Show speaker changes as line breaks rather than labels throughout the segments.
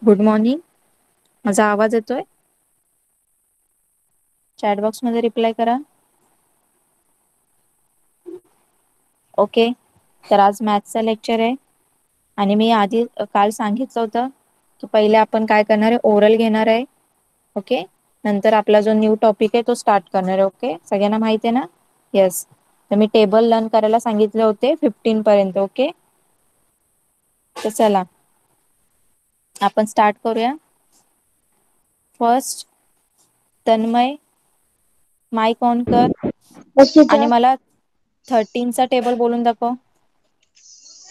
Good morning. माझा आवाज येतोय? चॅटबॉक्स मध्ये रिप्लाय करा. ओके, तर आज मॅथचा लेक्चर आहे. आणि मी आधी काल सांगितलं होतं की पहिले आपण काय करणार आहे, ओरल घेणार आहे. ओके, नंतर आपला जो न्यू टॉपिक आहे तो स्टार्ट करणार आहे. ओके, सगळ्यांना माहिती आहे ना? येस. तर मी टेबल लर्न करायला सांगितले होते 15 पर्यंत. ओके, तर चला आपण स्टार्ट करूया. फर्स्ट, तन्मय माईक ऑन कर आणि
टीचर.
मला 13चा टेबल बोलून दाखव.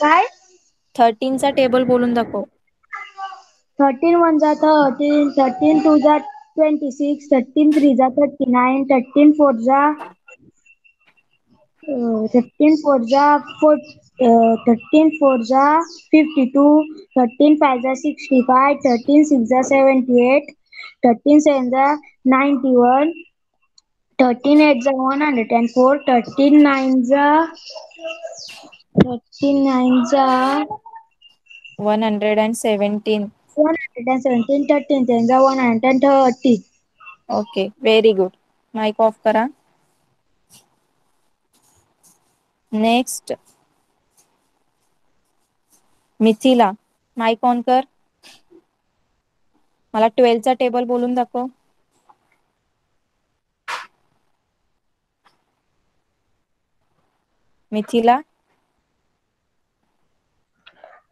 काय?
13चा टेबल बोलून दाखव.
13 वन जा 13, 13 टू जा 26, 13 थ्री जा 39, 13 फोर जा 13 फोर जा 13 फोर जा 52, 13 फाइव जा 65, 13 सिक्स जा 78, 13 सेवन जा 91, 13 8 जा 104, 13 9 जा
117.
117, 13 10 जा 130.
Okay, very good. Mic off करा. नेक्स्ट, मिथिला माईक ऑन कर. मला 12चा टेबल बोलून दाखव. मिथिला.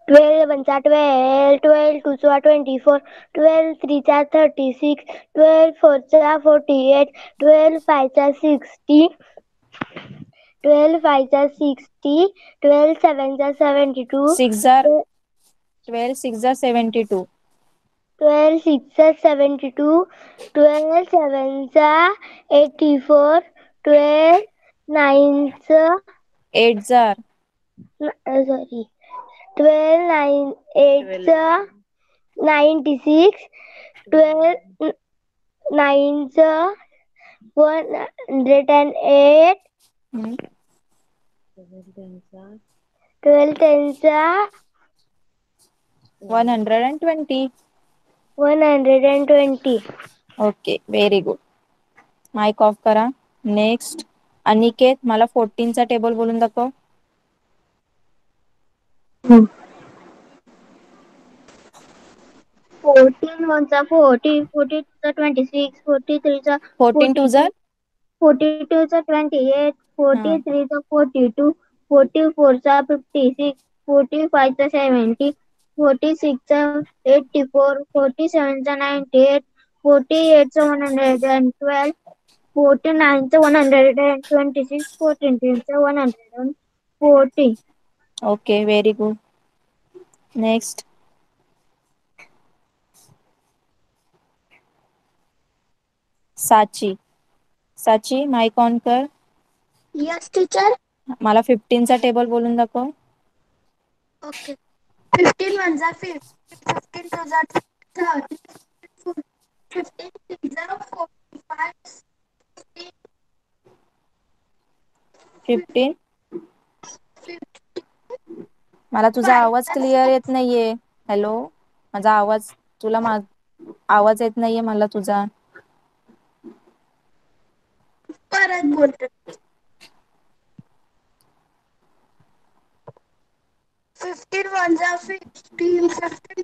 12 वन जा 12, 12 टू जा 24, 12 थ्री जा 36, 12 फोर जा 48, 12 फाइव जा 60, 12 फाइव जा 60, 12 सेवन जा 72,
6 जार 12 6 जार 72,
12 सिक्स जा 72, 12 सेवन जा 84, 12 नाइन जा
8 जार
सॉरी 12 9 8 जा 96, 12 9 जा 108, 12 10 जा
120.
120.
Okay, very good. Mic off करा. नेक्स्ट, अनिकेत मला 14चा टेबल बोलून दाखव.
14 वन जा 40, 42 जा 26, 43 जा
14 2
42,
जार
42 जा 28,
हा
43 जा 42, 44 जा 56, 45 जा 70, 46 जा 84, 47 जा 98, 48 जा 112, 49 जा 126, 49 जा 140.
Okay, very good. नेक्स्ट, साची माईक ऑन कर.
Yes teacher.
मला 15चा टेबल बोलून दाखव.
ओके. 15 वन जा 50, 15 टू जा 30, 15 सिक्स जा 45,
15. मला तुझा आवाज क्लिअर येत नाहीये. हॅलो, माझा आवाज तुला आवाज येत नाहीये मला तुझा.
परत बोलते. 15 वन जा 15, 15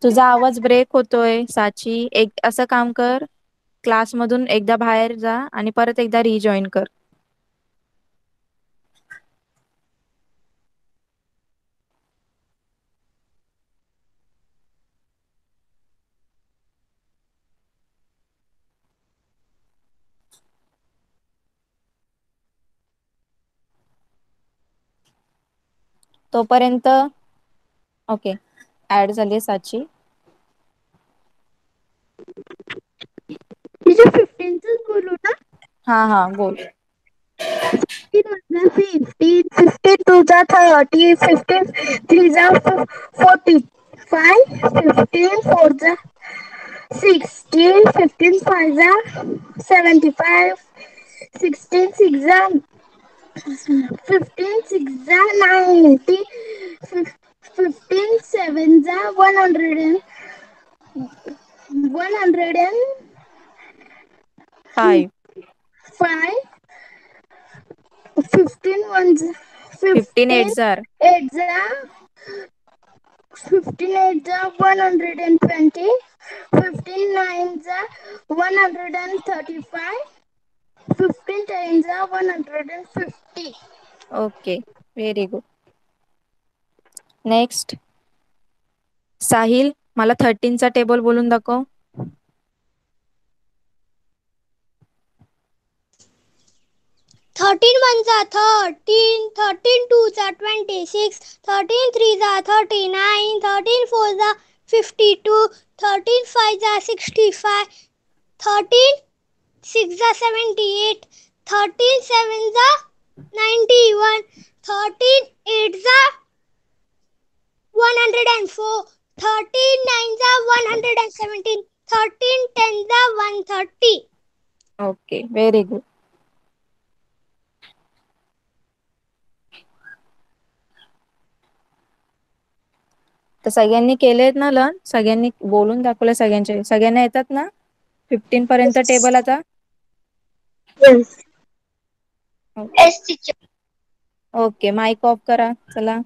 तुझा आवाज ब्रेक होतोय साची. एक असं काम कर, क्लासमधून एकदा बाहेर जा आणि परत एकदा रिजॉईन कर. तोपर्यंत ओके, ऍड झाली साची.
तिच्या 15 बोलू ना.
हा बोल.
15, 15 टू जा 30, 15 थ्री जा 45, 15 फोर जा 16, 15 फाइव जा 75, 16 सिक्स जा 15 6 90, 15 7 100 and 105,
5.
15 ones,
15 8
15
jar
8 15 8 120, 15 9 135, 15 10 150.
Okay, very good. Next Sahil, मला 13चा टेबल बोलून दाखव.
13 ones are 13, 13 twos are 26, 13 threes are 39, 13 fours are 52, 13 fives are 65, 13 six are 78, 13 sevens are 91, 13 eights are 104, 13 nines are 117, 13 tens are 130.
Okay, very good. तर सगळ्यांनी केलेत ना learn? सगळ्यांनी बोलून दाखवलं? सगळ्यांना येतात ना 15 पर्यंत टेबल आता?
Yes.
Okay.
Yes, teacher.
Okay, mic off करा. चला.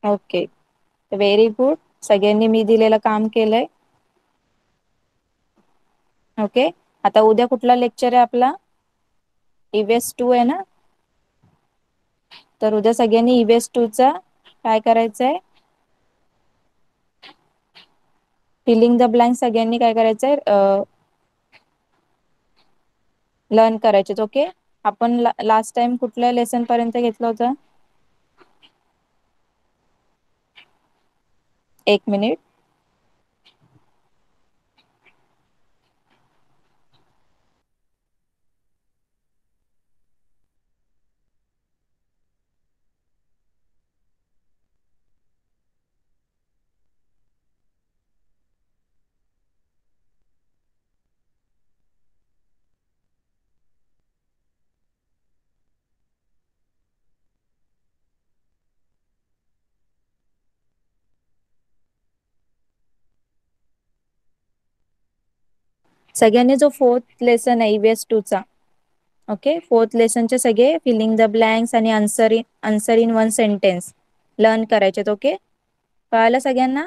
Okay, very good. सगळ्यांनी मी दिलेलं काम केलंय. ओके, आता उद्या कुठला लेक्चर आहे आपला? EVS 2 आहे ना? तर उद्या सगळ्यांनी EVS 2 चा काय करायचंय? फिलिंग द ब्लँक सगळ्यांनी काय करायचंय? लर्न करायचे. ओके, आपण लास्ट टाइम कुठल्या लेसन पर्यंत घेतलं होतं? 1 मिनिट. सगळ्यांनी जो 4th लेसन आहे EVS 2 चा, ओके, 4th लेसनचे सगळे फिलिंग द ब्लँक्स आणि answer in one sentence learn करायचे. ओके, कळालं सगळ्यांना?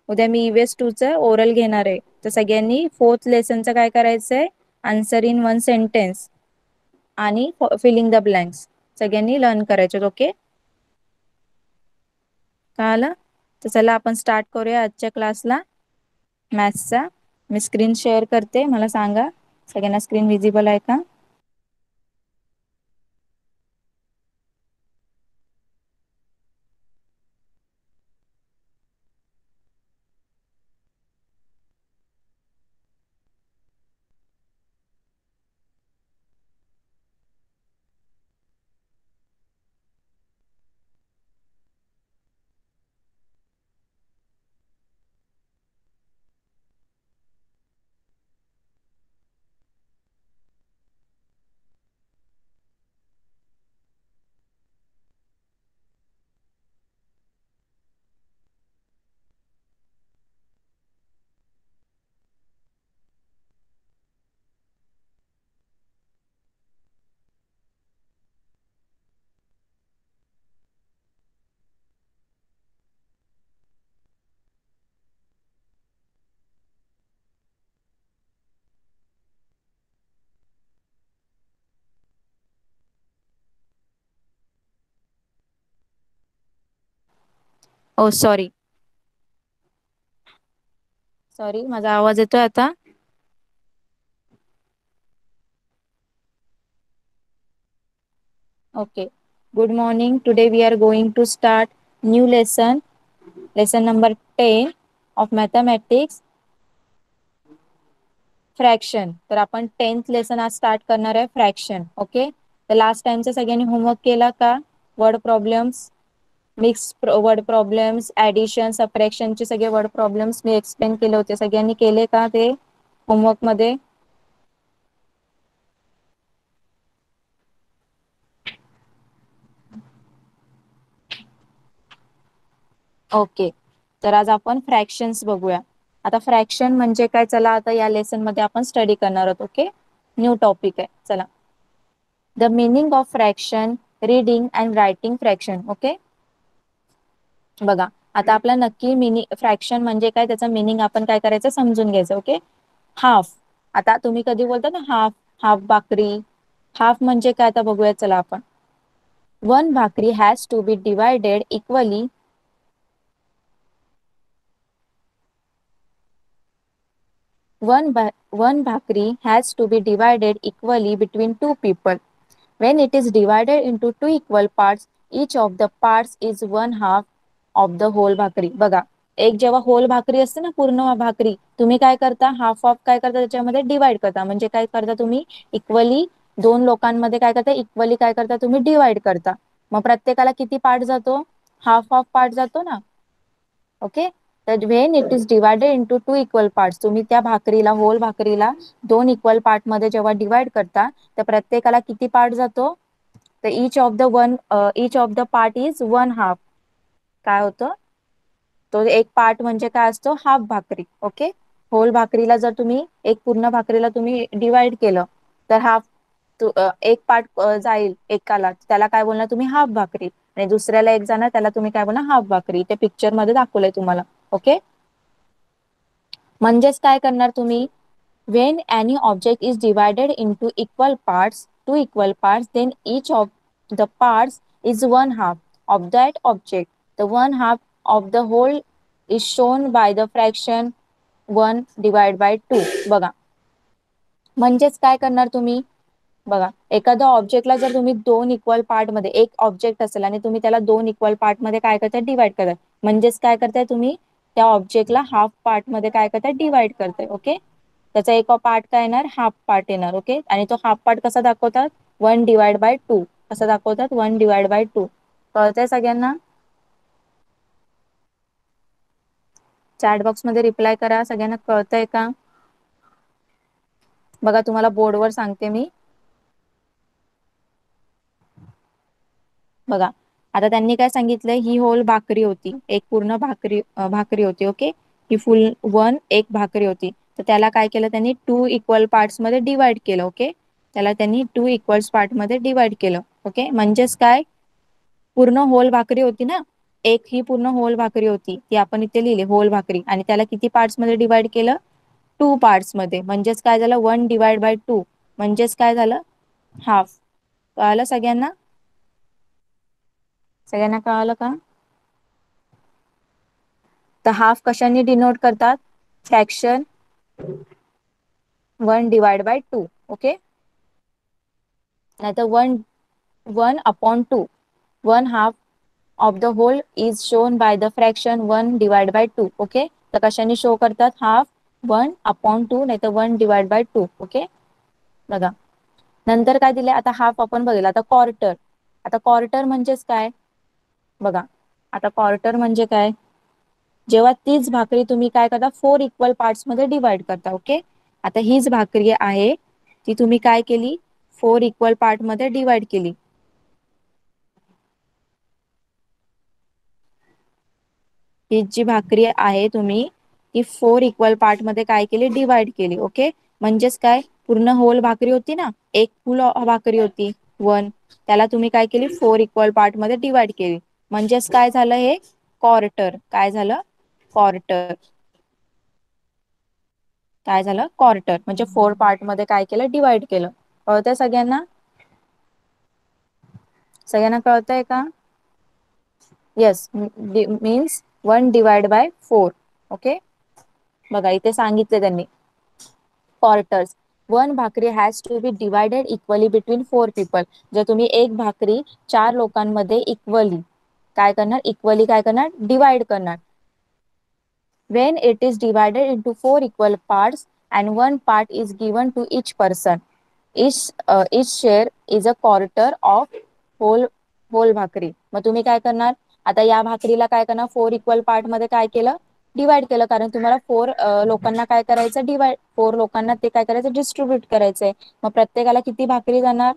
उद्या मी EVS 2 चं ओरल घेणार आहे. तर सगळ्यांनी 4th लेसनचं काय करायचंय? आन्सर इन वन सेंटेन्स आणि फिलिंग द ब्लँक्स सगळ्यांनी लर्न करायचे. ओके, कळालं? तर चला आपण स्टार्ट करूया आजच्या क्लासला मॅथ्सचा. मी स्क्रीन शेअर करते, मला सांगा सगळ्यांना स्क्रीन विजिबल आहे का? ओ सॉरी, माझा आवाज येतोय आता? Okay, good morning. Today we are going to start new lesson, lesson number 10 of mathematics, fraction. तर आपण 10th लेसन आज स्टार्ट करणार आहे, फ्रॅक्शन. ओके, तर लास्ट टाइमचा सगळ्यांनी होमवर्क केला का? Word problems, mix word problems, addition, सबट्रॅक्शनचे सगळे वर्ड प्रॉब्लेम्स मी एक्सप्लेन केले होते. सगळ्यांनी केले का ते होमवर्क मध्ये? ओके, तर आज आपण फ्रॅक्शन्स बघूया. आता फ्रॅक्शन म्हणजे काय, चला आता या लेसन मध्ये आपण स्टडी करणार आहोत. ओके, न्यू टॉपिक आहे. चला, the meaning of fraction, reading and writing fraction. Okay, बघा आता आपला नक्की मिनिंग फ्रॅक्शन म्हणजे काय, त्याचा मिनिंग आपण काय करायचं समजून घ्यायचं. Okay, half. आता तुम्ही कधी बोलता ना हाफ, हाफ भाकरी, हाफ म्हणजे काय आता बघूया. चला आपण, one bhakri has to be divided equally. One bhakri has to be divided equally between two people. When it is divided into two equal parts, each of the parts is one half of the whole भाकरी. बघा, एक जेव्हा hole भाकरी असते ना, पूर्ण भाकरी, तुम्ही काय करता, हाफ ऑफ काय करता, त्याच्यामध्ये डिवाइड करता. म्हणजे काय करता तुम्ही, इक्वली दोन लोकांमध्ये काय करता, इक्वली काय करता तुम्ही, डिवाइड करता. मग प्रत्येकाला किती पार्ट जातो, हाफ ऑफ पार्ट जातो ना. ओके, तर when it is divided into two equal parts, तुम्ही त्या भाकरीला, होल भाकरीला दोन इक्वल पार्ट मध्ये जेव्हा डिवाइड करता, तर प्रत्येकाला किती पार्ट जातो, तर each of the part is one half. काय होतं, तो एक पार्ट म्हणजे काय असतो, हाफ भाकरी. ओके, होल भाकरीला जर तुम्ही एक पूर्ण भाकरीला तुम्ही डिवाइड केलं, तर हाफ एक पार्ट जाईल एकाला, त्याला काय बोलणार तुम्ही, हाफ भाकरी. आणि दुसऱ्याला एक जाणार, त्याला तुम्ही काय बोलणार, हाफ भाकरी. ते पिक्चर मध्ये दाखवलंय तुम्हाला. ओके, म्हणजेच काय करणार तुम्ही, when any object is divided into two equal parts, then each of the parts is one half of that object. The one half of the whole is shown by the fraction 1 divided by 2. बघा, म्हणजेच काय करणार तुम्ही, बघा एखाद्या ऑब्जेक्टला जर तुम्ही दोन इक्वल पार्ट मध्ये, एक ऑब्जेक्ट असेल आणि तुम्ही त्याला दोन इक्वल पार्ट मध्ये काय करताय, डिवाइड करताय. म्हणजेच काय करताय तुम्ही, त्या ऑब्जेक्टला हाफ पार्ट मध्ये काय करताय, डिवाइड करताय. ओके, त्याचा एक पार्ट काय येणार, हाफ पार्ट येणार. ओके, आणि तो हाफ पार्ट कसा दाखवतात, 1 डिवाइड बाय 2. कसा दाखवतात, 1 डिवाइड बाय 2. कळतंय सगळ्यांना, चॅट बॉक्स मध्ये रिप्लाय करा, सगळ्यांना कळतंय का. बघा तुम्हाला बोर्डवर सांगते मी. बघा, आता त्यांनी काय सांगितलंय, ही होल भाकरी होती, एक पूर्ण भाकरी होती. ओके, ही फुल एक भाकरी होती, तर त्याला काय केलं त्यांनी, टू इक्वल पार्ट्स मध्ये डिवाइड केलं. ओके, त्याला त्यांनी टू इक्वल पार्ट मध्ये डिवाइड केलं. ओके, म्हणजेच काय, पूर्ण होल भाकरी होती ना, एक ही पूर्ण होल भाकरी होती, ती आपण इथे लिहिली होल भाकरी, आणि त्याला किती पार्ट्स मध्ये डिवाइड केलं, टू पार्ट्स मध्ये. म्हणजेच काय झालं, 1 डिवाइड बाय 2, म्हणजेच काय झालं, हाफ. कळालं सगळ्यांना, सगळ्यांना कळालं का. तर हाफ कशाने डिनोट करतात, फ्रॅक्शन 1 डिवाइड बाय 2. ओके, नाहीतर 1/2, 1/2 of the whole is shown by the fraction 1 divide by 2. Okay, तर कशाने शो करतात, हाफ 1/2, नाहीतर 1 डिवाइड बाय 2. ओके, बघा नंतर काय दिले, आता हाफ आपण बघितलं. आता क्वार्टर, आता क्वार्टर म्हणजेच काय, बघा आता क्वार्टर म्हणजे काय, जेव्हा तीच भाकरी तुम्ही काय करता, 4 इक्वल पार्ट्स मध्ये डिवाइड करता. ओके, आता हीच भाकरी आहे, ती तुम्ही काय केली, 4 इक्वल पार्ट मध्ये डिवाइड केली. ही जी भाकरी आहे तुम्ही ती 4 इक्वल पार्ट मध्ये काय केली, डिवाइड केली. ओके, म्हणजेच काय, पूर्ण होल भाकरी होती ना, एक फुल भाकरी होती 1, त्याला तुम्ही काय केली, 4 इक्वल पार्ट मध्ये डिवाइड केली. म्हणजेच काय झालं, हे क्वार्टर. काय झालं, क्वार्टर. काय झालं, क्वार्टर म्हणजे 4 पार्ट मध्ये काय केलं, डिवाइड केलं. कळतंय सगळ्यांना, सगळ्यांना कळतंय का. Yes, means 1 divide by 4. Okay, बघा इथे सांगितले त्यांनी, quarters. One bhakri has to be divided equally between 4 people. जर तुम्ही एक भाकरी 4 लोकांमध्ये इक्वली काय करणार, इक्वली काय करणार, डिवाइड करणार. when it is divided into 4 equal parts and one part is given to each person, each share is a quarter of whole भाकरी. मग तुम्ही काय करणार, आता या भाकरीला काय करणार, 4 इक्वल पार्ट मध्ये काय केलं, डिवाइड केलं, कारण तुम्हाला 4 लोकांना काय करायचं, 4 लोकांना ते काय करायचं, डिस्ट्रीब्यूट करायचंय. मग प्रत्येकाला किती भाकरी जाणार,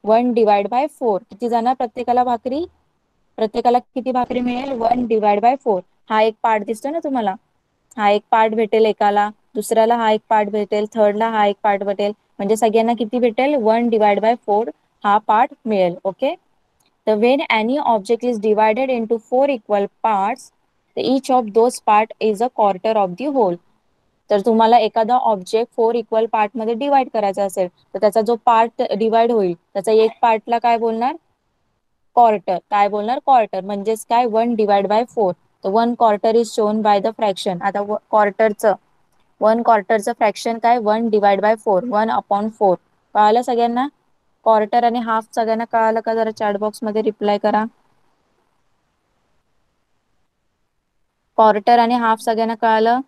1 डिवाइड बाय 4. किती जाणार प्रत्येकाला भाकरी, प्रत्येकाला किती भाकरी मिळेल? 1/4. हा एक पार्ट दिसतो ना तुम्हाला, हा एक पार्ट भेटेल एकाला, दुसऱ्याला हा एक पार्ट भेटेल, थर्डला हा एक पार्ट भेटेल, म्हणजे सगळ्यांना किती भेटेल? 1/4 हा पार्ट मिळेल. Okay. The when any object is divided into 4 equal parts, each of those part is a quarter of the whole. तर तुम्हाला एखादा ऑब्जेक्ट 4 इक्वल पार्ट मध्ये डिवाइड करायचा असेल तर त्याचा जो पार्ट डिवाइड होईल त्याचा एक पार्टला काय बोलणार? क्वार्टर. काय बोलणार? क्वार्टर. म्हणजेच काय? 1/4. तर 1/4 is shown by the fraction. आता क्वार्टरचं 1/4चं फ्रॅक्शन काय? 1/4. 1/4. कळालं सगळ्यांना? क्वार्टर आणि हाफ सगळ्यांना कळालं का? जरा चॅट बॉक्स मध्ये रिप्लाय करा. क्वार्टर आणि हाफ सगळ्यांना कळालं?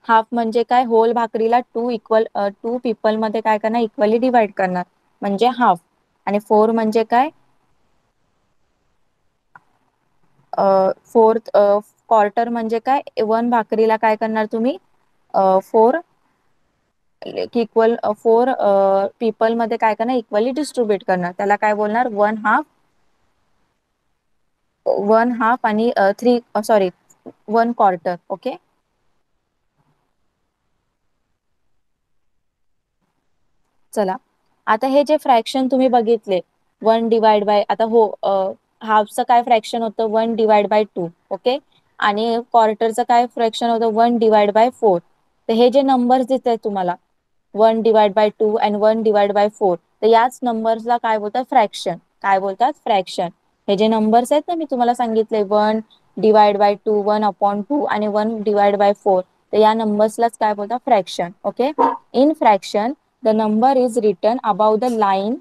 हाफ म्हणजे काय? होल भाकरीला 2 पीपल मध्ये काय करणार? इक्वली डिवाइड करणार म्हणजे हाफ. आणि 4 म्हणजे काय? फोर्थ. क्वार्टर म्हणजे काय? 1 भाकरीला काय करणार तुम्ही? 4 पीपल मध्ये काय करणार? इक्वली डिस्ट्रीब्युट करणार. त्याला काय बोलणार? 1/2. 1/2 आणि 3 सॉरी 1/4. ओके. चला, आता हे जे फ्रॅक्शन तुम्ही बघितले 1/, आता हो, हाफचं काय फ्रॅक्शन होतं? 1/2. ओके. आणि क्वार्टरचं काय फ्रॅक्शन होतं? 1/4. तर हे जे नंबर्स दिसत आहेत तुम्हाला 1/2 आणि 1/4, तर याच नंबर्सला काय बोलतात? फ्रॅक्शन. काय बोलतात? फ्रॅक्शन. हे जे नंबर्स आहेत ना मी तुम्हाला सांगितले 1/2, 1/2 आणि 1/4, तर या नंबर्सलाच काय बोलतात? Fraction. Okay. In fraction the number is written above the line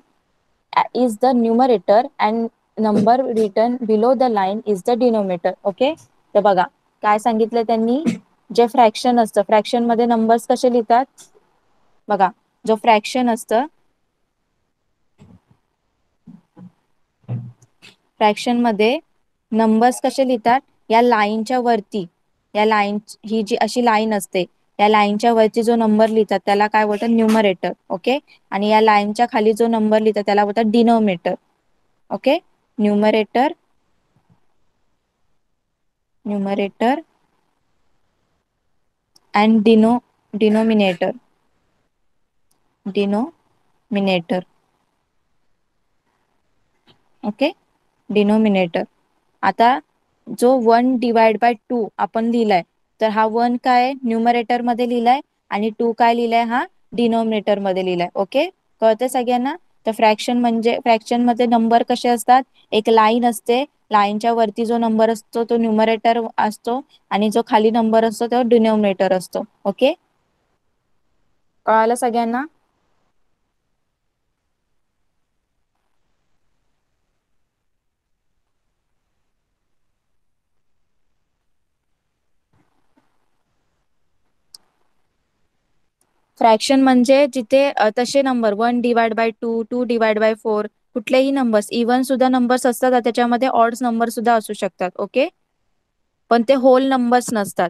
is the numerator and number written below the line is the denominator. Okay. तर बघा काय सांगितलं त्यांनी, जे फ्रॅक्शन असतं, फ्रॅक्शन मध्ये नंबर्स कसे लिहितात? बघा, जो फ्रॅक्शन असतं, फ्रॅक्शन मध्ये नंबर्स कसे लिहितात? या लाईनच्या वरती, या लाईन, ही जी अशी लाईन असते, या लाईनच्या वरती जो नंबर लिहितात त्याला काय बोलतात? न्यूमरेटर. ओके. आणि या लाईनच्या खाली जो नंबर लिहितात त्याला बोलतात denominator. Okay. Numerator, numerator and denominator. Denominator. Okay. Denominator. आता जो 1/2 आपण लिहिलाय, तर हा 1 काय न्यूमरेटर मध्ये लिहिलाय आणि 2 काय लिहिलाय? हा डिनोमिनेटर मध्ये लिहिलाय. ओके. कळतंय सगळ्यांना? तर फ्रॅक्शन म्हणजे, फ्रॅक्शन मध्ये नंबर कसे असतात? एक लाईन असते, लाईनच्या वरती जो नंबर असतो तो न्यूमरेटर असतो आणि जो खाली नंबर असतो तो डिनोमिनेटर असतो. ओके. कळालं सगळ्यांना? फ्रॅक्शन म्हणजे जिथे तसे नंबर 1/2, 2/4, कुठलेही नंबर्स, इव्हन सुद्धा नंबर्स असतात, त्याच्यामध्ये ऑड्स नंबर सुद्धा असू शकतात. ओके. पण ते होल नंबर्स नसतात.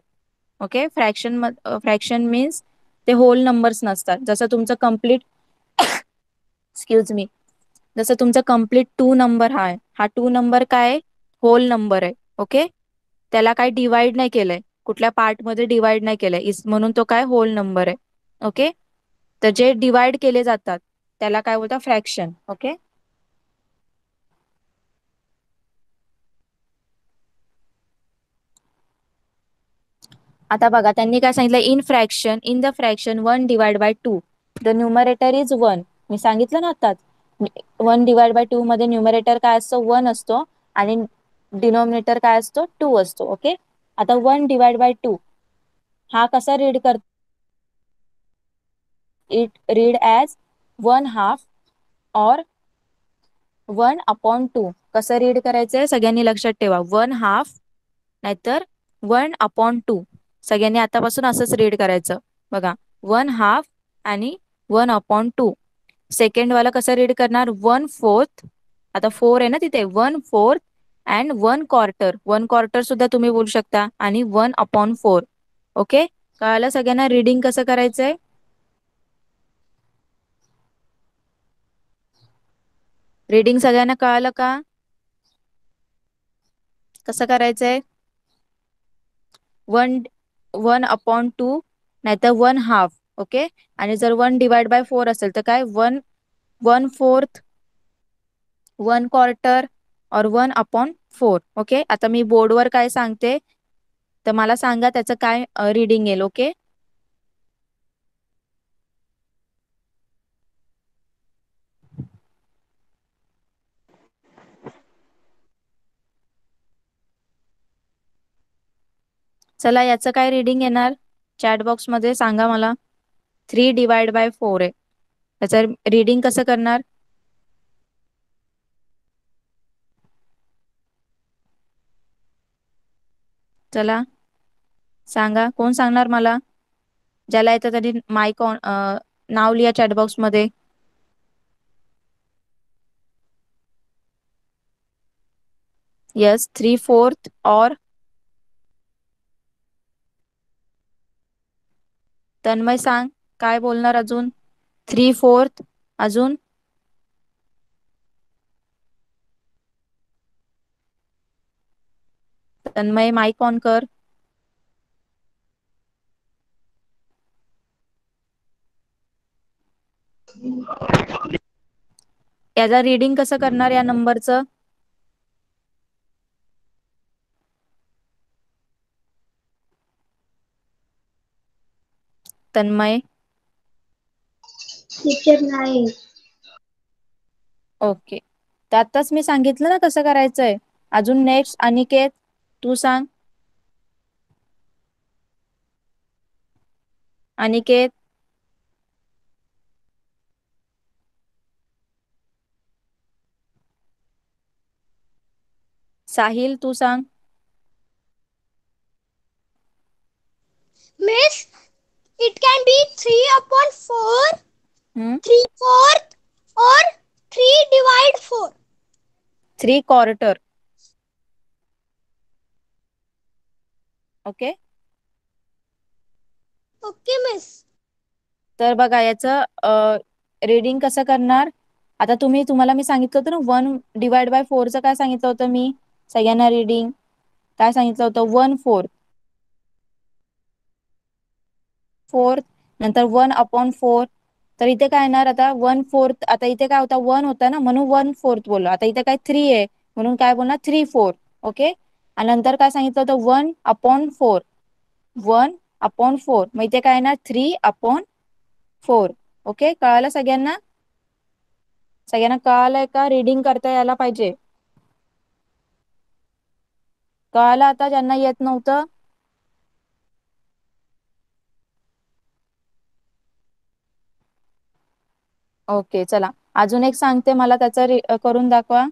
ओके. फ्रॅक्शन मीन्स ते होल नंबर्स नसतात. जसं तुमचं कम्प्लीट एक्सक्यूज मी, जसं तुमचा कम्प्लीट 2 नंबर हा 2 नंबर काय आहे? होल नंबर आहे. ओके. त्याला काय डिवाइड नाही केलंय, कुठल्या पार्ट मध्ये डिवाइड नाही केलंय, म्हणून तो काय होल नंबर आहे. ओके. तर जे डिवाइड केले जातात त्याला काय बोलतात? फ्रॅक्शन. ओके. आता बघा त्यांनी काय सांगितलं? In the fraction 1/2 the numerator is 1. मी सांगितलं ना आताच, 1/2 मध्ये न्यूमरेटर काय असतो? 1 असतो आणि डिनोमिनेटर काय असतो? 2 असतो. ओके. आता 1/2 हा कसा रीड कर? इट रीड ॲज 1/2 और 1/2. कसं रीड करायचंय सगळ्यांनी लक्षात ठेवा. 1/2 नाहीतर 1/2. सगळ्यांनी आतापासून असंच रीड करायचं. बघा, 1/2 आणि 1/2. सेकंड वाला कसं रीड करणार? 1/4. आता 4 आहे ना तिथे, 1/4 अँड 1/4. 1/4 सुद्धा तुम्ही बोलू शकता आणि 1/4. ओके. कळालं सगळ्यांना रीडिंग कसं करायचंय? रीडिंग सगळ्यांना कळालं का? कसं करायचंय? 1/2 नाहीतर 1/2. ओके. आणि जर 1/4 असेल तर काय 1/4, 1/4 और 1/4. ओके. आता मी बोर्डवर काय सांगते तर मला सांगा त्याचं काय रीडिंग येईल. ओके. चला याचं काय रीडिंग येणार चॅट बॉक्स मध्ये सांगा मला. 3/4 आहे. त्याचं रीडिंग कसं करणार? चला सांगा, कोण सांगणार मला? ज्याला येतं त्यांनी माईक ऑन नाव लिहा चॅटबॉक्स मध्ये. यस 3/4 और तन्मय सांग काय बोलणार अजून? 3/4 अजून? तन्मय माईक ऑन कर. याचा रीडिंग कसं करणार या नंबरचं? तन्मय.
टीचर नाही.
ओके. तर आताच मी सांगितलं ना कसं करायचंय. अजून नेक्स्ट अनिकेत तू सांग. अनिकेत. साहिल तू सांग.
मिस इट कॅन बी 3/4,
हम्म.
3/4 or 3/4.
3/4. ओके.
Okay miss.
तर बघा याचं रीडिंग कसं करणार. आता तुम्हाला मी सांगितलं होतं ना 1/4चं काय सांगितलं होतं मी सगळ्यांना रीडिंग काय सांगितलं होतं 1/4 नंतर 1/4. तर इथे काय येणार आता 1/4. आता इथे काय होता 1 होता ना म्हणून 1/4 बोललो. आता इथे काय 3 आहे म्हणून काय बोलणार 3/4. ओके. आणि नंतर काय सांगितलं होतं 1/4. 1/4 मग इथे काय येणार 3/4. ओके. कळालं सगळ्यांना? सगळ्यांना कळालंय का? रीडिंग करता यायला पाहिजे. कळालं आता ज्यांना येत नव्हतं? ओके. चला अजून एक सांगते मला त्याचं करून दाखवा.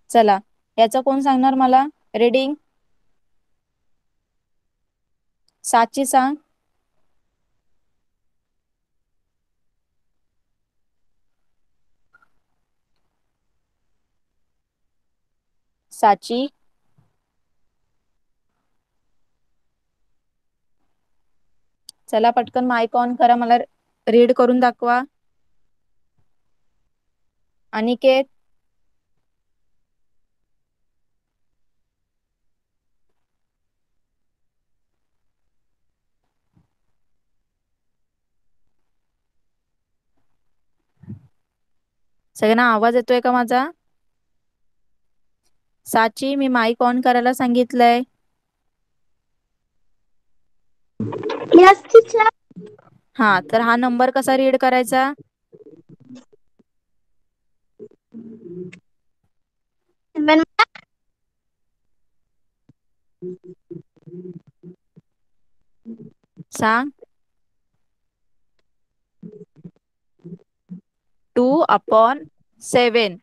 चला याचं कोण सांगणार मला रीडिंग? साची सांग. साची. चला पटकन माईक ऑन करा मला रीड करून दाखवा. अनिकेत. सगळ्यांना आवाज येतोय का माझा? साची मी माईक ऑन करायला सांगितलंय.
Yes teacher.
हा तर हा नंबर कसा रीड करायचा? सांग. 2/7.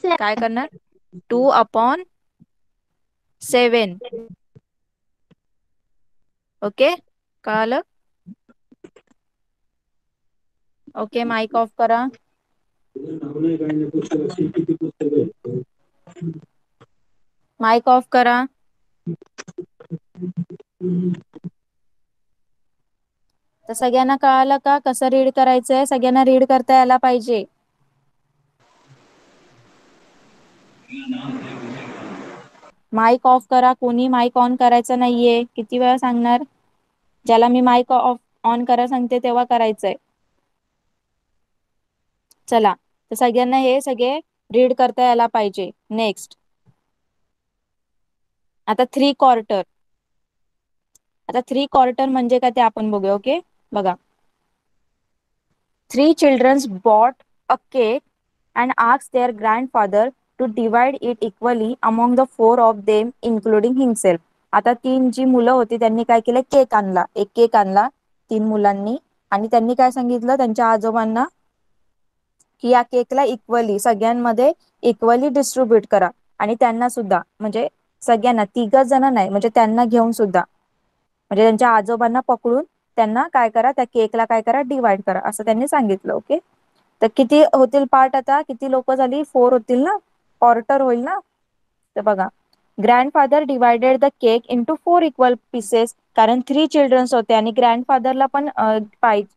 काय करणार 2/7. ओके. कळालं? ओके माईक ऑफ करा. माईक ऑफ करा. तर सगळ्यांना कळालं का कसं रीड करायचंय? सगळ्यांना रीड करता यायला पाहिजे. माईक ऑफ करा. कोणी माईक ऑन करायचं नाहीये. किती वेळा सांगणार? ज्याला मी माईक ऑफ ऑन करा सांगते तेव्हा करायचंय. चला, तर सगळ्यांना हे सगळे रीड करता यायला पाहिजे. नेक्स्ट, आता 3/4. आता 3/4 म्हणजे काय ते आपण बघूया. ओके, बघा. 3 children bought a cake and asked their grandfather to divide it equally among the 4 of them, including himself. आता 3 जी मुलं होती त्यांनी काय केलं? केक आणला. एक केक आणला 3 मुलांनी, आणि त्यांनी काय सांगितलं त्यांच्या आजोबांना की या केकला इक्वली सगळ्यांमध्ये इक्वली डिस्ट्रीब्यूट करा, आणि त्यांना सुद्धा, म्हणजे सगळ्यांना, 3 जण नाही, म्हणजे त्यांना घेऊन सुद्धा, म्हणजे त्यांच्या आजोबांना पकडून त्यांना काय करा, त्या केकला काय करा, डिवाइड करा, असं त्यांनी सांगितलं. ओके, तर किती होतील पार्ट? आता किती लोक झाली? 4 होतील ना, क्वार्टर होईल ना. तर बघा, grandfather divided the cake into 4 equal pieces, कारण 3 चिल्ड्रन्स होते आणि ग्रँडफादरला पण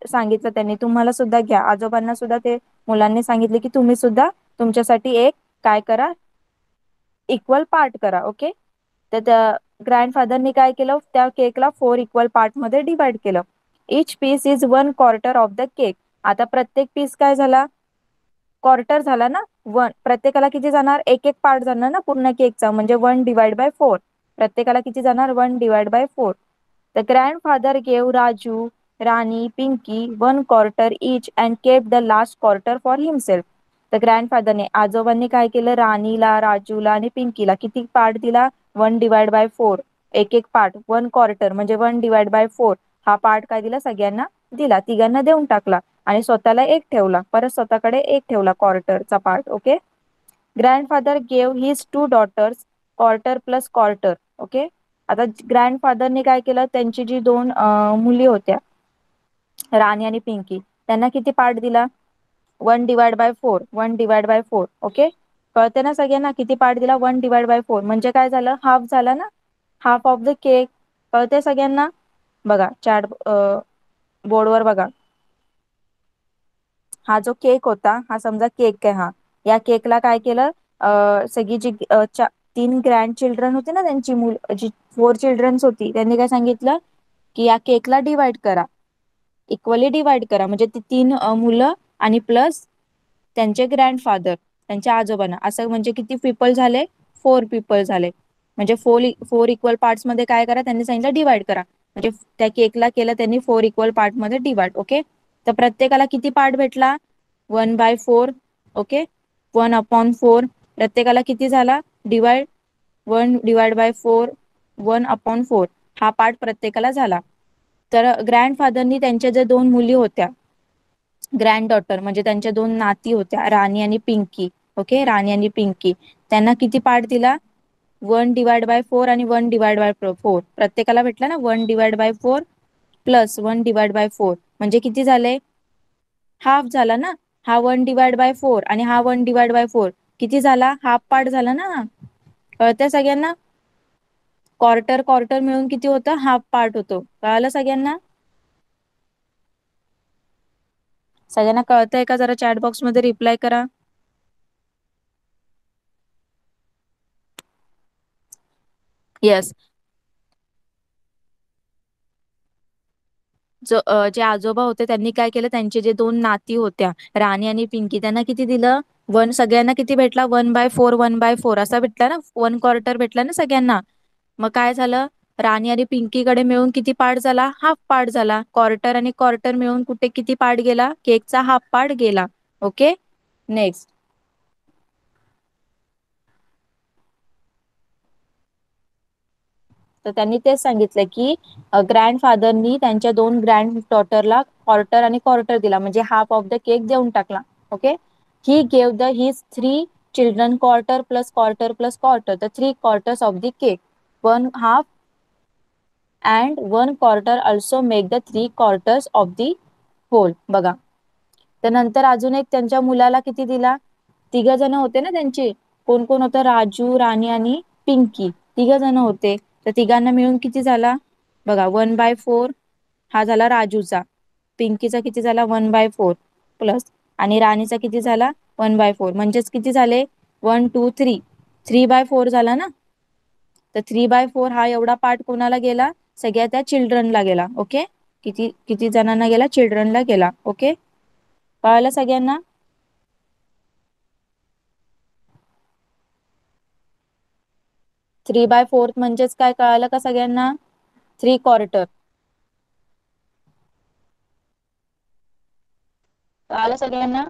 सांगितलं त्यांनी तुम्हाला सुद्धा घ्या, आजोबांना सुद्धा ते मुलांनी सांगितले की तुम्ही सुद्धा तुमच्यासाठी एक काय करा, इक्वल पार्ट करा. ओके, तर त्या ग्रँडफादरनी काय केलं? त्या केकला 4 इक्वल पार्ट मध्ये डिवाइड केलं. Each piece is 1/4 of the cake. आता प्रत्येक पीस काय झाला? क्वार्टर झाला ना. प्रत्येकाला किती जाणार? एक एक पार्ट जाणार ना पूर्ण केकचा, म्हणजे 1/4. प्रत्येकाला किती जाणार? 1/4. The grandfather gave Raju, Rani, Pinky 1/4 each and kept the last quarter for himself. तर ग्रँडफादरने, आजोबांनी काय केलं? राणीला, राजूला आणि पिंकीला किती पार्ट दिला? 1/4. एक एक पार्ट, 1/4 म्हणजे 1/4. हा पार्ट काय दिला? सगळ्यांना दिला, तिघांना देऊन टाकला, आणि स्वतःला एक ठेवला, परत स्वतःकडे एक ठेवला क्वार्टरचा part. Okay, grandfather gave his 2 daughters quarter plus quarter. Okay, आता ग्रँडफादरने काय केलं? त्यांची जी 2 मुली होत्या, राणी आणि पिंकी, त्यांना किती पार्ट दिला? 1/4. 1/4. ओके, कळते ना सगळ्यांना किती पार्ट दिला? 1/4 म्हणजे काय झालं? हाफ झाला ना, हाफ ऑफ द केक. कळते सगळ्यांना? बघा चॅट बोर्डवर बघा, हा जो केक होता, हा समजा केक आहे, हा, या केकला काय केलं? सगळी जी 3 ग्रँड चिल्ड्रन होते ना, त्यांची जी 4 चिल्ड्रन्स होती, त्यांनी काय सांगितलं की या केकला डिवाइड करा, इक्वली डिवाइड करा, म्हणजे ती 3 मुलं आणि प्लस त्यांचे ग्रँडफादर, त्यांच्या आजोबांना, असं म्हणजे किती पीपल झाले? 4 पीपल झाले. म्हणजे 4 इक्वल पार्ट्स मध्ये काय करा? त्यांनी सांगितलं डिवाइड करा, म्हणजे त्या केकला केलं त्यांनी 4 इक्वल पार्ट मध्ये डिवाइड. ओके, तर प्रत्येकाला किती पार्ट भेटला? 1/4. ओके, 1/4. प्रत्येकाला किती झाला डिवाइड? 1/4, 1/4, हा पार्ट प्रत्येकाला झाला. तर ग्रँडफादरनी त्यांच्या ज्या 2 मुली होत्या, ग्रँड डॉटर म्हणजे त्यांच्या 2 नाती होत्या, राणी आणि पिंकी. ओके, राणी आणि पिंकी, त्यांना किती पार्ट दिला? 1/4 आणि 1/4. प्रत्येकाला भेटला ना 1/4 प्लस 1/4, म्हणजे किती झाले? हाफ झाला ना. हा 1/4 आणि हा 1/4 किती झाला? हाफ पार्ट झाला ना. कळतंय सगळ्यांना? क्वार्टर क्वार्टर मिळून किती होतं? हाफ पार्ट होतो. कळालं सगळ्यांना? सगळ्यांना कळतंय का? जरा चॅट बॉक्स मध्ये रिप्लाय करा. येस. जे आजोबा होते त्यांनी काय केलं? त्यांचे जे 2 नाती होत्या, राणी आणि पिंकी, त्यांना किती दिलं? सगळ्यांना किती भेटला? 1/4, 1/4 असा भेटला ना, 1/4 भेटला ना सगळ्यांना. मग काय झालं? राणी आणि पिंकीकडे मिळून किती पार्ट झाला? हाफ पार्ट झाला. क्वार्टर आणि क्वार्टर मिळून कुठे किती पार्ट गेला? केकचा हाफ पार्ट गेला. Okay, next. तर त्यांनी तेच सांगितलं की ग्रँडफादरनी त्यांच्या 2 ग्रँड डॉटरला क्वार्टर आणि क्वार्टर दिला, म्हणजे हाफ ऑफ द केक देऊन टाकला. Okay, he gave the his 3 children quarter plus quarter plus quarter, the 3 quarters of the cake. 1/2 and 1/4 also make the 3 quarters of the hole. बघा, तर नंतर अजून एक त्यांच्या मुलाला किती दिला? 3 जण होते ना त्यांची, कोण कोण होतं? राजू, राणी आणि पिंकी, 3 जण होते. तर तिघांना मिळून किती झाला? बघा, 1/4 हा झाला राजूचा, पिंकीचा किती झाला 1/4 प्लस आणि राणीचा किती झाला 1/4 म्हणजेच किती झाले 1 2 3 3/4 झाला ना. तर 3/4 हा एवढा पार्ट कोणाला गेला सगळ्या त्या चिल्ड्रनला गेला. ओके किती किती जणांना गेला चिल्ड्रनला गेला. ओके कळलं सगळ्यांना. 3/4 म्हणजेच काय कळालं का सगळ्यांना 3/4 कळालं सगळ्यांना.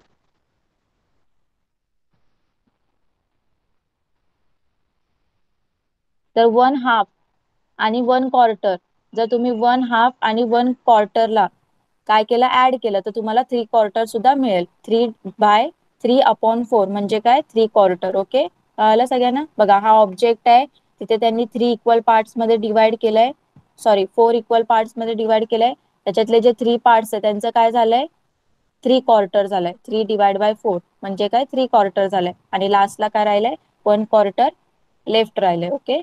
तर 1/2 आणि 1/4 जर तुम्ही 1/2 आणि 1/4ला काय केलं ऍड केलं तर तुम्हाला 3/4 सुद्धा मिळेल. 3/3/4 म्हणजे काय 3/4. ओके कळालं सगळ्यांना. बघा हा ऑब्जेक्ट आहे तिथे त्यांनी 3 इक्वल पार्ट्स मध्ये डिवाइड केलंय. सॉरी 4 इक्वल पार्ट्स मध्ये डिवाइड केलंय. त्याच्यातले जे 3 पार्ट्स आहे त्यांचं काय झालंय 3/4 झालंय. 3/4 म्हणजे काय 3/4 झालंय आणि लास्टला काय राहिलंय 1/4 लेफ्ट राहिले. Okay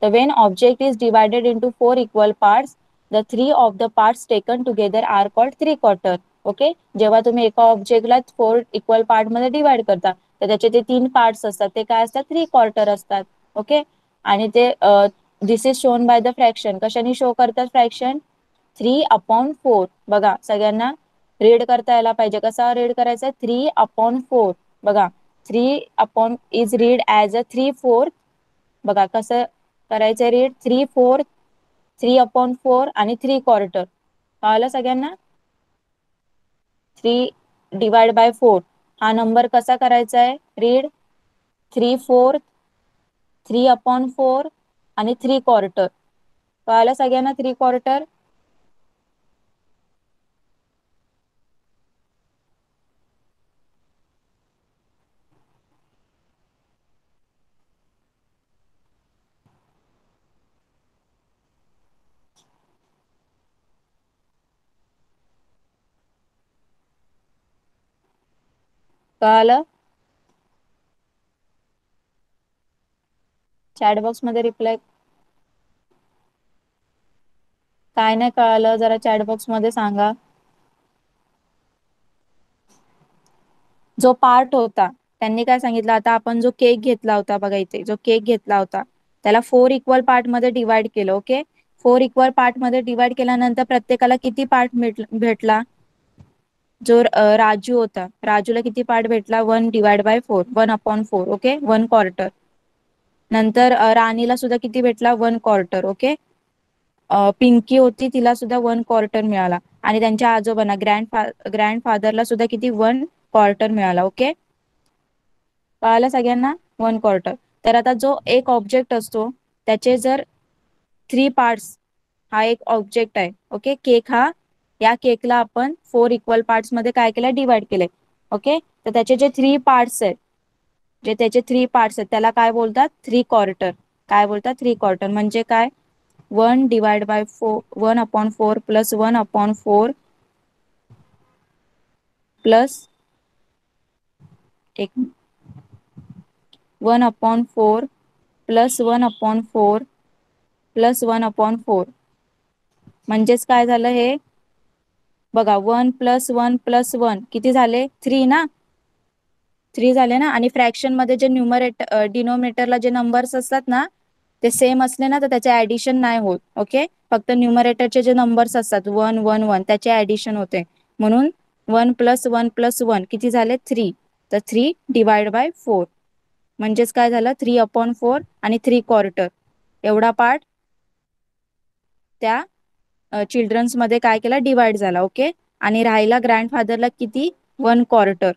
the when object is divided into 4 equal parts the three of the parts taken together are called 3/4. Okay जेव्हा तुम्ही एका ऑब्जेक्टला 4 इक्वल पार्ट मध्ये डिवाइड करता तर त्याचे ते 3 पार्ट्स असतात ते काय असतात 3/4 असतात. ओके आणि ते this is shown by the fraction. कशाने शो करतात फ्रॅक्शन 3/4. बघा सगळ्यांना रीड करता यायला पाहिजे. कसा रीड करायचा 3/4. बघा 3 इज रीड ऍज अ 3/4. बघा कसं करायचं रीड 3/4 3/4 आणि 3/4 कळलं सगळ्यांना. 3/4 हा नंबर कसा करायचा आहे रीड 3/4 3/4 आणि 3/4 कळलं सगळ्यांना 3/4. कळलं चॅट बॉक्स मध्ये रिप्लाय काय नाही कळालं जरा चॅट बॉक्स मध्ये सांगा. जो पार्ट होता त्यांनी काय सांगितलं आता आपण जो केक घेतला होता बघा इथे जो केक घेतला होता त्याला 4 इक्वल पार्ट मध्ये डिवाइड केलं. ओके 4 इक्वल पार्ट मध्ये डिवाइड केल्यानंतर प्रत्येकाला किती पार्ट भेटला जो राजू होता राजूला किती पार्ट भेटला 1/4 1/4. ओके 1/4. नंतर राणीला सुद्धा किती भेटला 1/4. ओके पिंकी होती तिला सुद्धा 1/4 मिळाला आणि त्यांच्या आजोबांना ग्रँड फादरला सुद्धा किती 1/4 मिळाला. ओके कळालं सगळ्यांना 1/4. तर आता जो एक ऑब्जेक्ट असतो त्याचे जर 3 पार्ट्स हा एक ऑब्जेक्ट आहे. ओके केक हा या केकला आपण 4 इक्वल पार्ट्स मध्ये काय केलं डिवाइड केले. ओके तर त्याचे जे 3 पार्ट्स आहेत जे त्याचे 3 पार्ट्स आहेत त्याला काय बोलतात 3/4. काय बोलतात 3/4 म्हणजे काय 1/4 1/4 प्लस 1/4 प्लस 1/4 प्लस 1/4 प्लस 1/4 म्हणजेच काय झालं हे बघा 1 + 1 + 1 किती झाले 3 ना 3 झाले ना. आणि फ्रॅक्शन मध्ये जे डिनोमिनेटरला जे नंबर्स असतात ना ते सेम असले ना तर त्याचे ऍडिशन नाही होत. ओके फक्त न्यूमरेटरचे जे नंबर्स असतात 1 1 1 त्याचे ऍडिशन होते म्हणून 1 + 1 + 1 किती झाले 3 तर 3/4 म्हणजेच काय झालं 3/4 आणि 3/4 एवढा पार्ट त्या चिल्ड्रन्स मध्ये काय केला डिवाइड झाला. ओके आणि राहिला ग्रँडफादरला किती 1/4.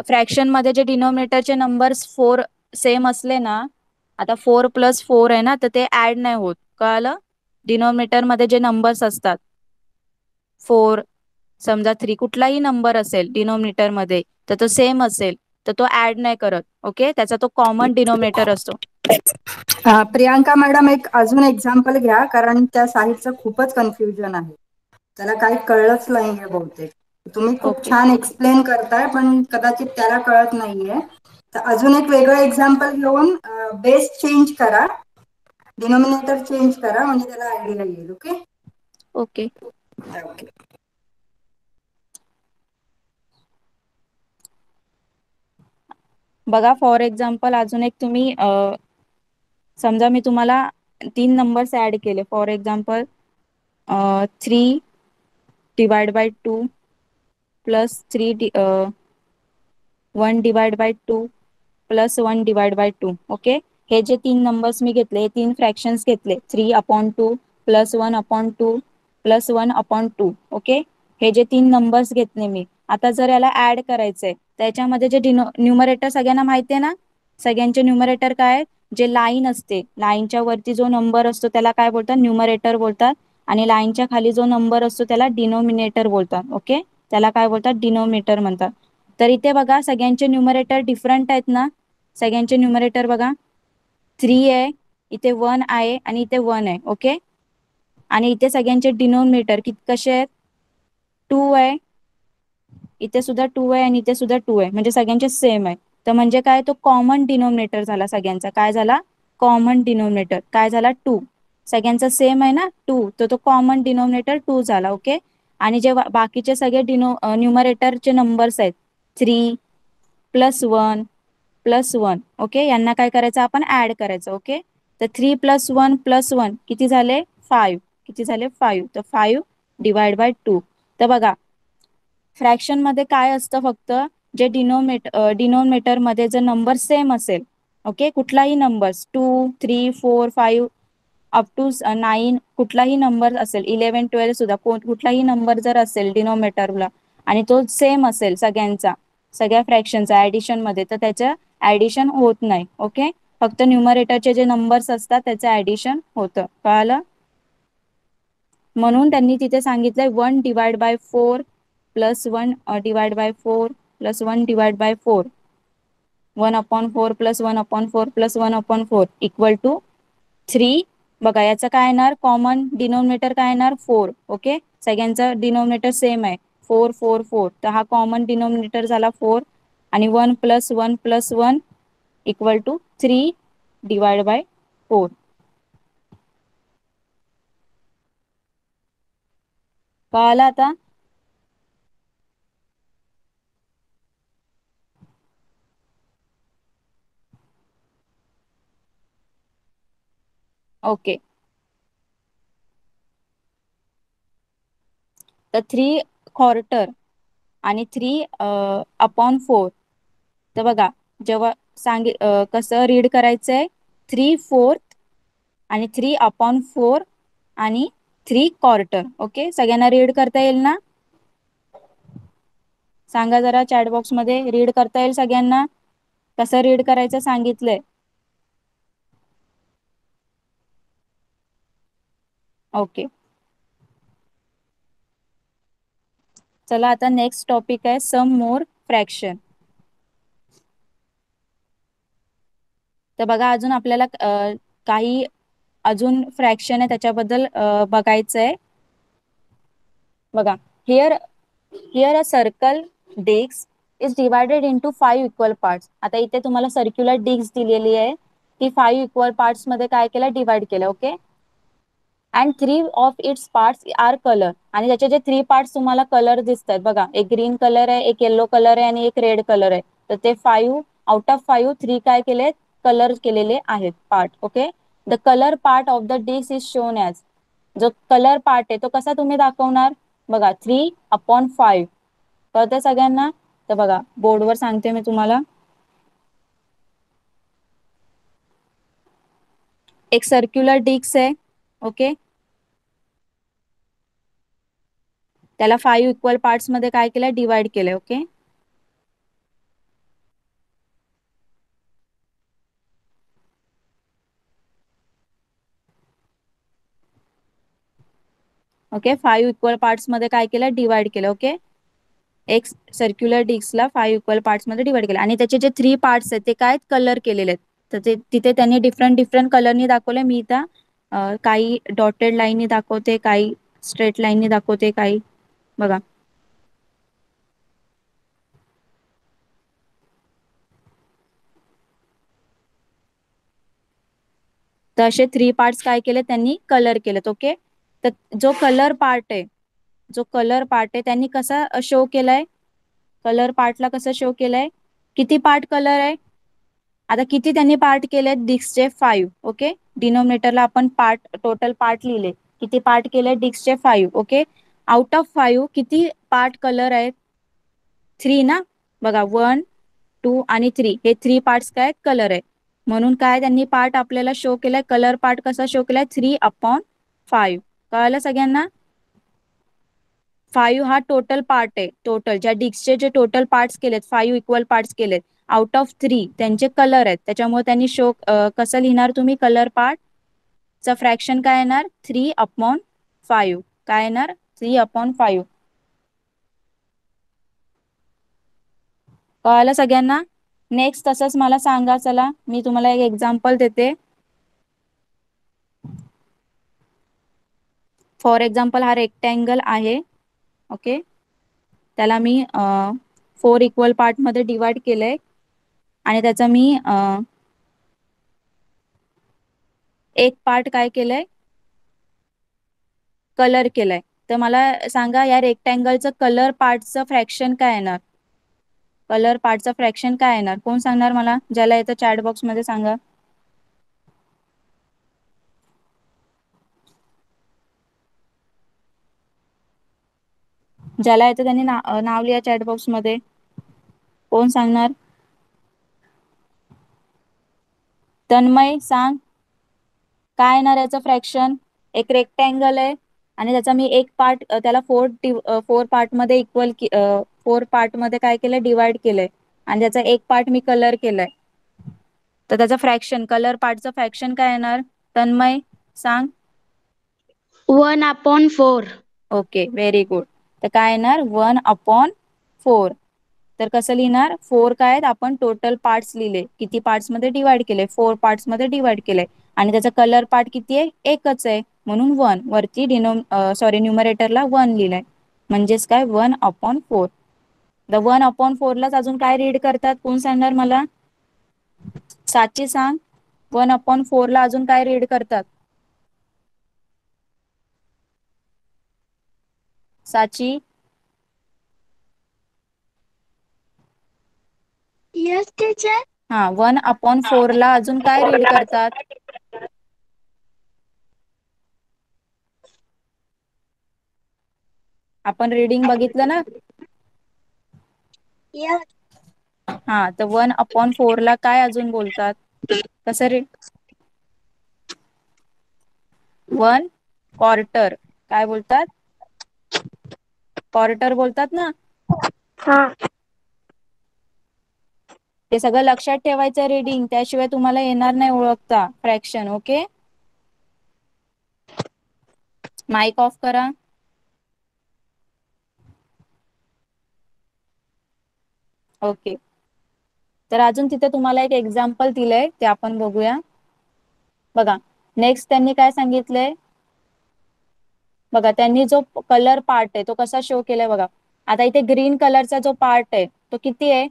फ्रॅक्शन मध्ये जे डिनोमिनेटरचे नंबर्स 4 सेम असले ना आता 4 + 4 आहे ना तर ते ऍड नाही होत. कळालं डिनोमिनेटर मध्ये जे नंबर्स असतात 4 समजा 3 कुठलाही नंबर असेल डिनोमिनेटर मध्ये तर तो सेम असेल तर तो ऍड नाही करत. ओके त्याचा तो कॉमन डिनोमिनेटर असतो.
प्रियांका मॅडम एक अजून एक्झाम्पल घ्या कारण त्या साईडचं खूपच कन्फ्युजन आहे त्याला काही कळलंच नाहीये बहुतेक. तुम्ही खूप
ओके
छान एक्सप्लेन करताय पण कदाचित त्याला कळत नाहीये तर अजून एक वेगळं एक्झाम्पल घेऊन बेस चेंज करा, डिनोमिनेटर चेंज करा, म्हणजे त्याला आयडिया येईल. Okay
okay.
ओके.
बघा फॉर एक्झाम्पल अजून एक तुम्ही समजा मी तुम्हाला 3 नंबर्स ऍड केले. For example 3 divide by 2 plus 1 divide by 2 plus 1 divide by 2. Okay, हे जे 3 नंबर्स मी घेतले, हे 3 फ्रॅक्शन्स घेतले, 3/2 प्लस 1/2 प्लस 1/2. ओके, हे जे 3 नंबर्स घेतले मी, आता जर याला ऍड करायचंय, त्याच्यामध्ये जे न्यूमरेटर सगळ्यांना माहिती आहे ना, सगळ्यांचे न्यूमरेटर काय, जे लाईन असते, लाईनच्या वरती जो नंबर असतो त्याला काय बोलतात, न्यूमरेटर बोलतात, आणि लाईनच्या खाली जो नंबर असतो त्याला डिनोमिनेटर बोलतात. ओके, त्याला काय बोलतात, डिनोमिनेटर म्हणतात. तर इथे बघा सगळ्यांचे न्यूमरेटर डिफरंट आहेत ना, सगळ्यांचे न्यूमरेटर बघा 3 आहे, इथे 1 आहे आणि इथे 1 आहे. ओके, आणि इथे सगळ्यांचे डिनोमिनेटर कसे आहेत, 2 आहे, इथे सुद्धा 2 आहे आणि इथे सुद्धा 2 आहे, म्हणजे सगळ्यांचे सेम आहे. तर म्हणजे काय, तो कॉमन डिनोमिनेटर झाला सगळ्यांचा. काय झाला, कॉमन डिनोमिनेटर काय झाला, 2. सगळ्यांचा सेम आहे ना 2, तर तो कॉमन डिनोमिनेटर 2 झाला. ओके, आणि जे बाकीचे सगळे न्यूमरेटरचे नंबर्स आहेत 3 प्लस 1 प्लस 1. ओके, यांना काय करायचं, आपण ऍड करायचं. ओके, तर 3 प्लस 1 किती झाले, 5. किती झाले, 5. तर 5 डिवाइड बाय 2. तर बघा फ्रॅक्शन मध्ये काय असतं, फक्त जे डिनोमिनेटर मध्ये जर नंबर सेम असेल, ओके, कुठलाही नंबर 2 3 4 5 अप टू 9, कुठलाही नंबर असेल, 11 12 सुद्धा कुठलाही नंबर जर असेल डिनोमिनेटरला, आणि तो सेम असेल सगळ्यांचा, सगळ्या फ्रॅक्शनचा ऍडिशन मध्ये, तर त्याचं ऍडिशन होत नाही. ओके, फक्त न्यूमरेटरचे जे नंबर्स असतात त्याचं ऍडिशन होतं. कळालं, म्हणून त्यांनी तिथे सांगितलंय 1 divide by 4 plus 1 divide by 4 plus 1 divide by 4, 1/4 plus 1/4 plus 1/4 equal to 3. बघा याचं काय येणार, कॉमन डिनोमिनेटर काय येणार, 4. ओके, सगळ्यांचा डिनोमिनेटर सेम आहे, 4 4 4, तर हा कॉमन डिनोमिनेटर झाला 4, आणि 1 plus 1 plus 1 equal to 3 divide by 4. कळालं आता, ओके. तर 3/4 आणि 3/4. तर बघा जेव्हा कसं रीड करायचंय, 3/4 आणि 3/4 आणि 3/4. ओके, सगळ्यांना रीड करता येईल ना, सांगा जरा चॅट बॉक्स मध्ये, रीड करता येईल सगळ्यांना, कसं रीड करायचं सांगितलंय. ओके, चला आता नेक्स्ट टॉपिक आहे सम मोर फ्रॅक्शन. तर बघा अजून आपल्याला काही अजून फ्रॅक्शन आहे त्याच्याबद्दल बघायचं आहे. बघा, here here a circle disc is divided into 5 equal parts. आता इथे तुम्हाला सर्क्युलर डिस्क दिलेली आहे, ती 5 इक्वल पार्ट्स मध्ये काय केलं, डिवाइड केलं. Okay, and 3 of its parts are colour, आणि त्याचे जे 3 पार्ट्स तुम्हाला कलर दिसत आहेत बघा, एक ग्रीन कलर आहे, एक येलो कलर आहे आणि एक रेड कलर आहे. तर ते 5 आउट ऑफ 5 3 काय केले, कलर केलेले आहेत part. Okay, the colour part of the disc is shown as, जो कलर पार्ट आहे तो कसा तुम्ही दाखवणार, बघा 3/5. कळतंय सगळ्यांना, तर बघा बोर्डवर सांगते मी तुम्हाला. एक सर्क्युलर डिस्क आहे. ओके, त्याला 5 इक्वल पार्ट्स मध्ये काय केलंय, डिवाइड केलंय. ओके, ओके, 5 इक्वल पार्ट्स मध्ये काय केलं, डिवाइड केलं. ओके, एक सर्क्युलर डिस्कला 5 इक्वल पार्ट्स मध्ये डिवाइड केलं, आणि त्याचे जे 3 पार्ट्स आहेत ते काय कलर केलेले आहेत. तर ते तिथे त्यांनी डिफरंट डिफरंट कलरनी दाखवले. मी इथं काही डॉटेड लाईननी दाखवते, काही स्ट्रेट लाईननी दाखवते, काही बघा. तर असे 3 पार्ट्स काय केले त्यांनी कलर केलेत. ओके, तर जो कलर पार्ट आहे त्यांनी कसा शो केलाय, कलर पार्टला कसं शो केलंय, किती पार्ट कलर आहे, आता किती त्यांनी पार्ट केले, डिस्कचे 5. ओके, डिनोमिनेटरला आपण पार्ट टोटल पार्ट लिहिले, किती पार्ट केले डिस्कचे 5. ओके, आउट ऑफ 5 किती पार्ट कलर आहेत, 3 ना. बघा 1, 2 आणि 3 हे 3 पार्ट्स काय कलर आहे. म्हणून काय त्यांनी पार्ट आपल्याला शो केलाय, कलर पार्ट कसा शो केलाय 3/5. कळालं सगळ्यांना. 5 हा टोटल पार्ट आहे, टोटल ज्या डिस्कचे जे टोटल पार्ट्स केलेत 5 इक्वल पार्ट्स केलेत, आउट ऑफ 3 त्यांचे कलर आहेत, त्याच्यामुळे त्यांनी शो कसं लिहिणार तुम्ही कलर पार्ट चा फ्रॅक्शन काय येणार 3/5. काय येणार 3/5. कळालं सगळ्यांना. नेक्स्ट तसंच मला सांगा, चला मी तुम्हाला एक एक्झाम्पल देते. फॉर एक्झाम्पल हा रेक्टँगल आहे. ओके, त्याला मी 4 इक्वल पार्ट मध्ये डिवाइड केलंय आणि त्याचा मी एक पार्ट काय केलंय कलर केलाय. तर मला सांगा या रेक्टँगलचं कलर पार्टचं फ्रॅक्शन काय येणार, कलर पार्टचं फ्रॅक्शन काय येणार, कोण सांगणार मला, ज्याला येतं चॅट बॉक्स मध्ये सांगा. ज्याला येतं त्यांनी नाव लिहा चॅट बॉक्स मध्ये. कोण सांगणार, तन्मय सांग काय येणार याचं फ्रॅक्शन. एक रेक्टँगल आहे आणि त्याचा मी एक पार्ट त्याला 4 पार्ट मध्ये इक्वल 4 पार्ट मध्ये काय केलंय डिवाइड केलंय आणि त्याचा एक पार्ट मी कलर केलाय, तर त्याचं फ्रॅक्शन कलर पार्टचं फ्रॅक्शन काय येणार, तन्मय सांग.
1/4.
Okay, very good. तर काय येणार 1/4. तर कसं लिहिणार, 4 काय आहेत आपण टोटल पार्ट्स लिहिले, किती पार्ट्स मध्ये डिवाइड केले 4 पार्ट्स मध्ये डिवाइड केले आणि त्याचा कलर पार्ट किती आहे एकच आहे म्हणून 1 वरती न्यूमरेटरला 1 लिहिलंय, म्हणजेच काय 1/4. द 1/4 लाच अजून काय रीड करतात कोण सांगणार मला, साची सांग. 1/4 ला अजून काय रीड करतात, साची.
Yes teacher.
हा, 1/4 ला अजून काय रीड करतात, आपण रीडिंग बघितलं ना.
यस.
हा, तर 1/4 ला काय अजून बोलतात, कसं रीड, 1/4 काय बोलतात, क्वार्टर बोलतात ना.
हा.
ते सगळं लक्षात ठेवायचं रीडिंग, त्याशिवाय तुम्हाला येणार नाही ओळखता फ्रॅक्शन. ओके, माइक ऑफ करा. ओके, तर अजून तिथे तुम्हाला एक एक्झाम्पल दिलंय ते आपण बघूया. बघा नेक्स्ट त्यांनी काय सांगितलंय, बघा त्यांनी जो कलर पार्ट आहे तो कसा शो केलाय बघा. आता इथे ग्रीन कलरचा जो पार्ट आहे तो किती आहे,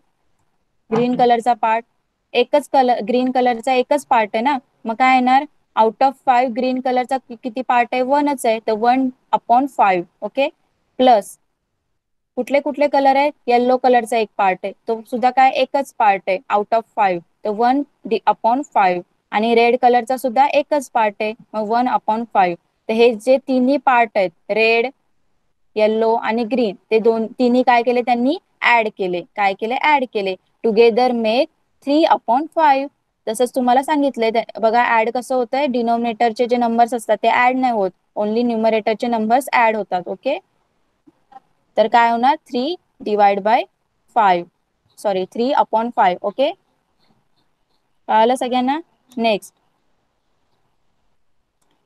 ग्रीन कलरचा पार्ट एकच, कलर ग्रीन कलरचा एकच पार्ट आहे ना, मग काय येणार आउट ऑफ 5 ग्रीन कलरचा किती पार्ट आहे 1च आहे, तर 1/5. ओके, प्लस कुठले कुठले कलर आहेत, येल्लो कलरचा एक पार्ट आहे तो सुद्धा काय एकच पार्ट आहे आउट ऑफ 5, तर 1/5. आणि रेड कलरचा सुद्धा एकच पार्ट आहे मग 1/5. तर हे जे तिन्ही पार्ट आहेत रेड येल्लो आणि ग्रीन ते तिन्ही काय केले त्यांनी ऍड केले, काय केले ऍड केले, टुगेदर मेक 3/5. तसंच तुम्हाला सांगितलंय बघा ऍड कसं होतंय, डिनोमिनेटरचे जे नंबर्स असतात ते ऍड नाही होत, ओनली न्यूमरेटरचे नंबर्स ऍड होतात. ओके, तर काय होणार 3/5. ओके, कळालं सगळ्यांना. Next,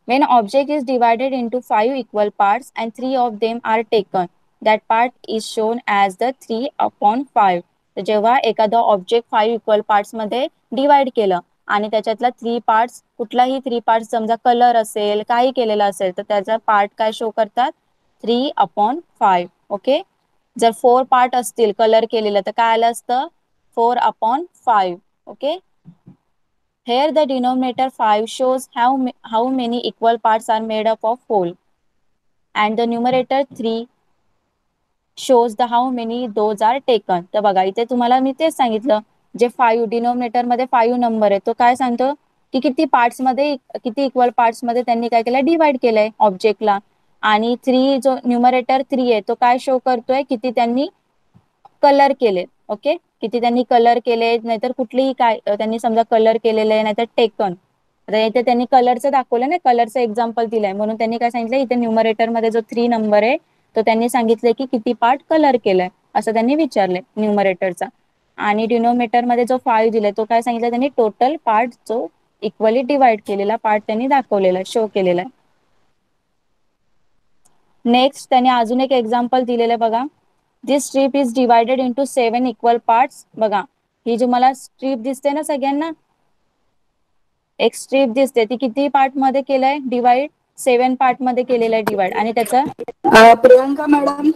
when object is divided into 5 equal parts and 3 of them are taken, that part is shown as the 3/5. तर जेव्हा एखादा ऑब्जेक्ट 5 इक्वल पार्ट्स मध्ये डिवाइड केलं आणि त्याच्यातला 3 पार्ट्स, कुठलाही 3 पार्ट्स समजा कलर असेल काही केलेलं असेल तर त्याचा पार्ट काय शो करतात 3/5. ओके, जर 4 पार्ट असतील कलर केलेलं तर काय आलं असतं 4/5. Okay, Here the denominator 5 shows how many equal parts are made up of whole, and the numerator 3 shows the how many those are taken. तर बघा इथे तुम्हाला मी तेच सांगितलं, जे 5 डिनोमिनेटर मध्ये 5 नंबर आहे तो काय सांगतो की किती पार्ट्स मध्ये, किती इक्वल पार्ट्स मध्ये त्यांनी काय केलंय, डिवाइड केलंय ऑब्जेक्टला. आणि 3 जो न्यूमरेटर 3 आहे तो काय शो करतोय, किती त्यांनी कलर केले. ओके, किती त्यांनी कलर केले, नाहीतर कुठलीही काय त्यांनी समजा कलर केलेलं आहे, नाहीतर टेकन. आता इथे त्यांनी कलरचं दाखवलं ना, कलरचं एक्झाम्पल दिलंय, म्हणून त्यांनी काय सांगितलं, इथे न्यूमरेटर मध्ये जो 3 नंबर आहे तो त्यांनी सांगितलंय की किती पार्ट कलर केलाय असं त्यांनी विचारलंय न्यूमरेटरचा. आणि डिनोमिनेटर मध्ये जो 5 दिलाय तो काय सांगितलं त्यांनी, टोटल पार्ट जो इक्वली डिवाइड केलेला पार्ट त्यांनी दाखवलेला, शो केलेला आहे. नेक्स्ट त्यांनी अजून एक एक्झाम्पल दिलेलं आहे बघा. This strip is divided into 7 equal parts. बघा ही जो मला स्ट्रीप दिसते ना सगळ्यांना, एक स्ट्रीप दिसते, ती किती पार्ट मध्ये केलंय डिवाइड, 7 पार्ट मध्ये केलेलं आहे डिवाइड. आणि त्याचं
प्रियंका मॅडम.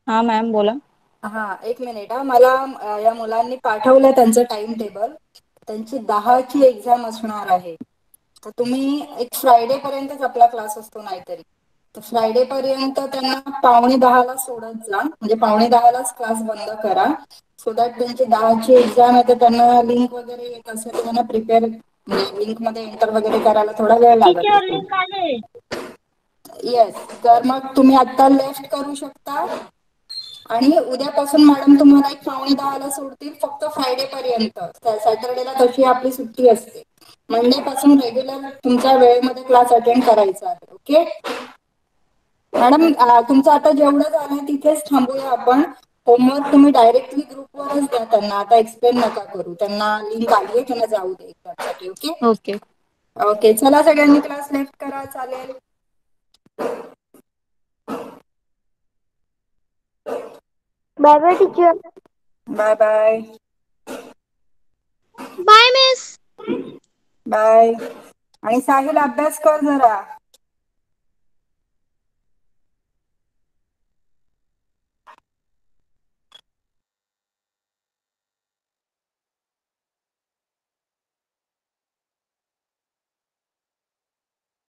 हा मॅम बोला.
हा एक मिनिट हा, मला या मुलांनी पाठवलं त्यांचं टाइम टेबल. त्यांची 10ची एक्झाम असणार आहे, तर तुम्ही एक फ्रायडे पर्यंतच आपला क्लास असतो नाहीतरी, तर फ्रायडे पर्यंत त्यांना 9:45 सोडत जा, म्हणजे 9:45 क्लास बंद करा, सो दॅट त्यांची 10ची एक्झाम आहे तर त्यांना लिंक वगैरे येत असेल तर त्यांना प्रिपेअर, लिंक मध्ये एंटर वगैरे करायला थोडा वेळ लागत
टीचर
असेल.
लिंक आले.
येस, तर मग तुम्ही आता लेफ्ट करू शकता. आणि उद्यापासून मॅडम तुम्हाला एक 9:45 सोडतील, फक्त फ्रायडे पर्यंत. सॅटर्डेला तशी आपली सुट्टी असते. मंडे पासून रेग्युलर तुमच्या वेळेमध्ये क्लास अटेंड करायचा आहे. ओके मॅडम, तुमचं आता जेवढं झालंय तिथेच थांबूया आपण. होमवर्क तुम्ही डायरेक्टली ग्रुपवरच द्या त्यांना, आता एक्सप्लेन नका करू. त्यांना लिंक आली आहे, त्यांना जाऊ दे एक्झामसाठी. ओके
ओके
ओके, चला सगळ्यांनी क्लास लेफ्ट करा. चालेल,
bye bye teacher.
Bye bye.
Bye miss.
Bye. आणि साहिल अभ्यास कर जरा.